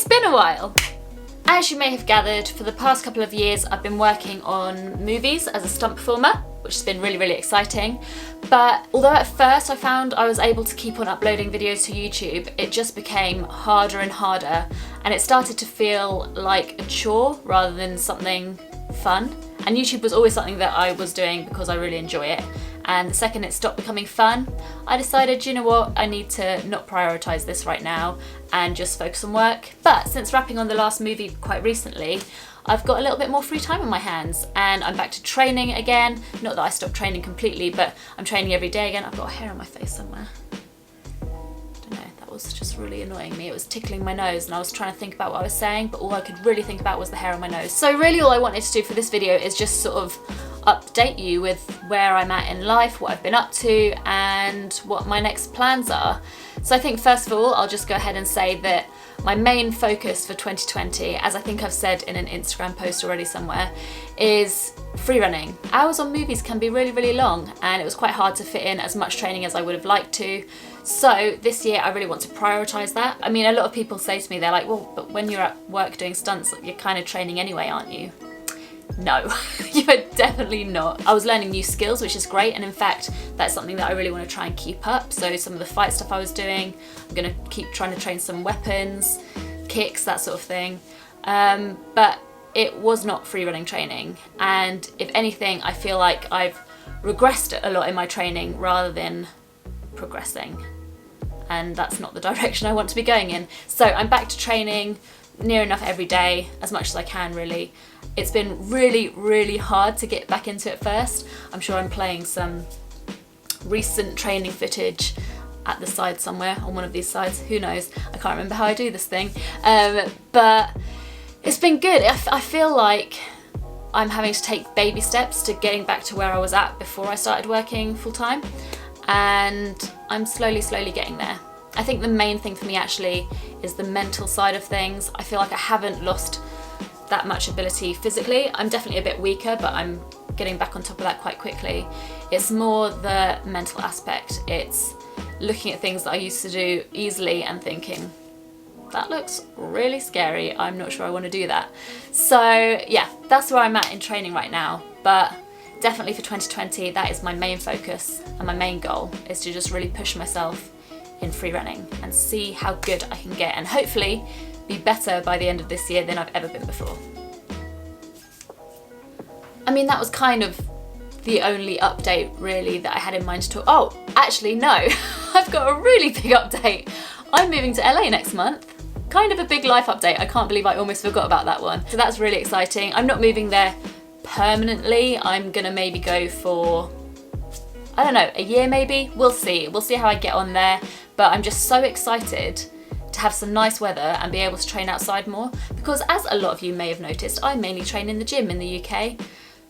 been a while. As you may have gathered, for the past couple of years I've been working on movies as a stunt performer, which has been really, really exciting. But although at first I found I was able to keep on uploading videos to YouTube, it just became harder and harder, and it started to feel like a chore rather than something fun. And YouTube was always something that I was doing because I really enjoy it. And the second it stopped becoming fun, I decided, you know what, I need to not prioritise this right now and just focus on work. But since wrapping on the last movie quite recently, I've got a little bit more free time on my hands and I'm back to training again. Not that I stopped training completely, but I'm training every day again. I've got a hair on my face somewhere. Don't know, that was just really annoying me. It was tickling my nose and I was trying to think about what I was saying, but all I could really think about was the hair on my nose. So really all I wanted to do for this video is just sort of update you with where I'm at in life, what I've been up to, and what my next plans are. So I think first of all, I'll just go ahead and say that my main focus for 2020, as I think I've said in an Instagram post already somewhere, is free running. Hours on movies can be really, really long, and it was quite hard to fit in as much training as I would have liked to. So this year I really want to prioritise that. I mean, a lot of people say to me, they're like, well, but when you're at work doing stunts, you're kind of training anyway, aren't you? No, you're definitely not. I was learning new skills, which is great, and in fact that's something that I really want to try and keep up. So some of the fight stuff I was doing, I'm going to keep trying to train some weapons, kicks, that sort of thing. But it was not free running training, and if anything I feel like I've regressed a lot in my training rather than progressing, and that's not the direction I want to be going in. So I'm back to training near enough every day, as much as I can really. It's been really, really hard to get back into it first. I'm sure I'm playing some recent training footage at the side somewhere, on one of these sides, who knows, I can't remember how I do this thing. But it's been good. I feel like I'm having to take baby steps to getting back to where I was at before I started working full time, and I'm slowly getting there. I think the main thing for me actually is the mental side of things. I feel like I haven't lost that much ability physically. I'm definitely a bit weaker, but I'm getting back on top of that quite quickly. It's more the mental aspect. It's looking at things that I used to do easily and thinking, that looks really scary, I'm not sure I want to do that. So yeah, that's where I'm at in training right now, but definitely for 2020 that is my main focus, and my main goal is to just really push myself in free running and see how good I can get, and hopefully be better by the end of this year than I've ever been before. I mean, that was kind of the only update really that I had in mind to talk. Oh, actually no, I've got a really big update. I'm moving to LA next month. Kind of a big life update. I can't believe I almost forgot about that one. So that's really exciting. I'm not moving there permanently. I'm gonna maybe go for, I don't know, a year maybe? We'll see. We'll see how I get on there. But I'm just so excited to have some nice weather and be able to train outside more, because as a lot of you may have noticed, I mainly train in the gym in the UK,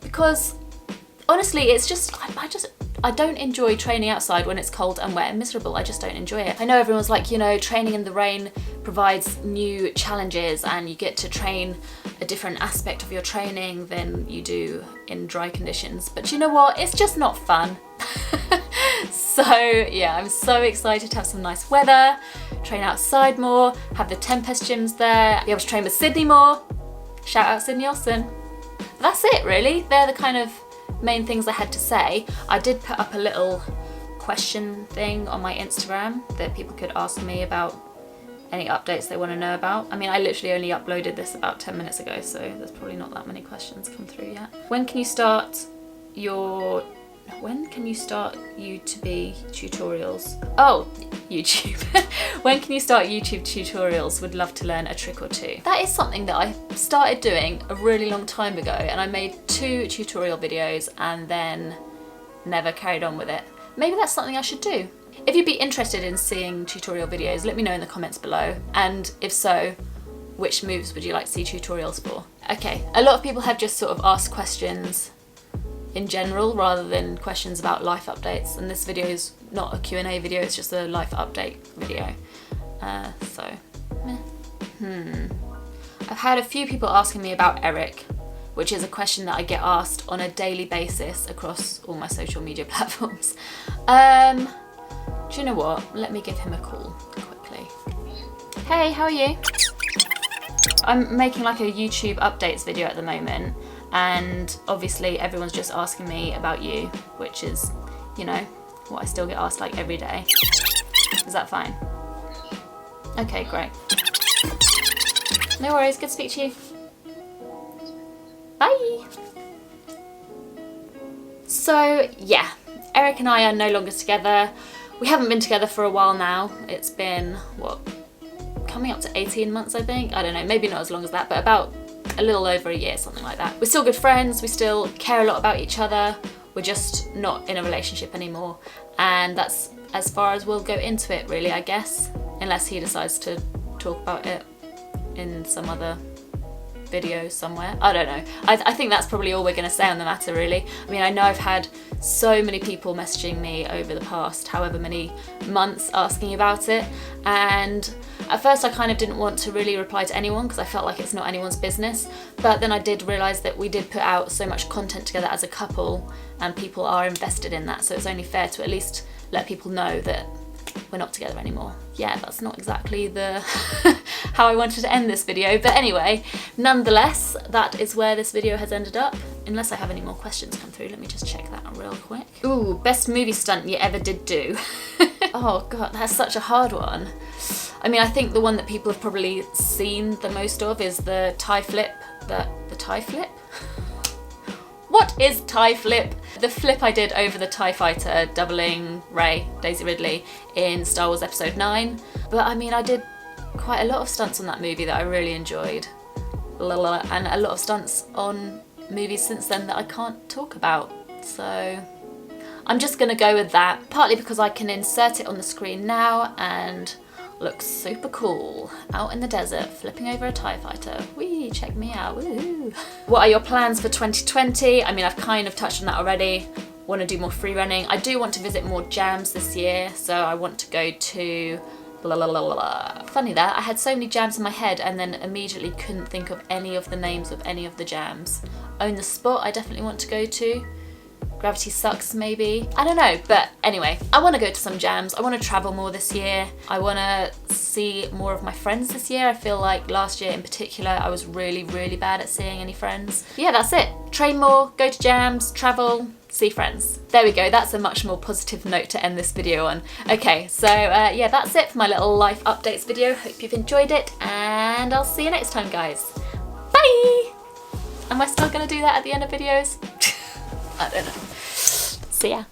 because honestly it's just, I don't enjoy training outside when it's cold and wet and miserable. I just don't enjoy it. I know everyone's like, you know, training in the rain provides new challenges and you get to train a different aspect of your training than you do in dry conditions, but you know what, it's just not fun. So yeah, I'm so excited to have some nice weather, train outside more, have the Tempest gyms there, be able to train with Sydney more. Shout out Sydney Austin. That's it really. They're the kind of main things I had to say. I did put up a little question thing on my Instagram that people could ask me about any updates they want to know about. I mean, I literally only uploaded this about 10 minutes ago, so there's probably not that many questions come through yet. When can you start YouTube tutorials? Oh, YouTube. When can you start YouTube tutorials? Would love to learn a trick or two. That is something that I started doing a really long time ago, and I made 2 tutorial videos and then never carried on with it. Maybe that's something I should do. If you'd be interested in seeing tutorial videos, let me know in the comments below, and if so, which moves would you like to see tutorials for? Okay, a lot of people have just sort of asked questions in general rather than questions about life updates, and this video is not a Q&A video, it's just a life update video. I've had a few people asking me about Eric, which is a question that I get asked on a daily basis across all my social media platforms. Do you know what? Let me give him a call quickly. Hey, how are you? I'm making like a YouTube updates video at the moment, and obviously everyone's just asking me about you, which is, you know, what I still get asked like every day. Is that fine? Okay, great. No worries, good to speak to you. Bye! So yeah, Eric and I are no longer together. We haven't been together for a while now. It's been, what, coming up to 18 months I think? I don't know, maybe not as long as that, but about a little over a year, something like that. We're still good friends, we still care a lot about each other, we're just not in a relationship anymore. And that's as far as we'll go into it really, I guess, unless he decides to talk about it in some other video somewhere. I don't know. I think that's probably all we're going to say on the matter really. I mean, I know I've had so many people messaging me over the past however many months asking about it, and at first I kind of didn't want to really reply to anyone because I felt like it's not anyone's business, but then I did realise that we did put out so much content together as a couple and people are invested in that, so it's only fair to at least let people know that we're not together anymore. Yeah, that's not exactly the how I wanted to end this video, but anyway, nonetheless, that is where this video has ended up. Unless I have any more questions come through, let me just check that real quick. Ooh, best movie stunt you ever did do. Oh god, that's such a hard one. I mean, I think the one that people have probably seen the most of is the tie flip. The tie flip? What is tie flip? The flip I did over the TIE fighter doubling Rey, Daisy Ridley, in Star Wars Episode 9. But I mean, I did quite a lot of stunts on that movie that I really enjoyed. And a lot of stunts on movies since then that I can't talk about. So I'm just gonna go with that, partly because I can insert it on the screen now and look super cool out in the desert flipping over a TIE fighter. Whee, check me out, woohoo. What are your plans for 2020? I mean, I've kind of touched on that already. Want to do more free running. I do want to visit more jams this year, so I want to go to Funny that, I had so many jams in my head and then immediately couldn't think of any of the names of any of the jams. Own the Spot I definitely want to go to. Gravity Sucks maybe, I don't know, but anyway, I want to go to some jams. I want to travel more this year. I want to see more of my friends this year. I feel like last year in particular I was really bad at seeing any friends. But yeah, that's it. Train more, go to jams, travel, see friends. There we go, that's a much more positive note to end this video on. Okay, so yeah, that's it for my little life updates video. Hope you've enjoyed it and I'll see you next time, guys. Bye! Am I still gonna do that at the end of videos? I don't know. See ya.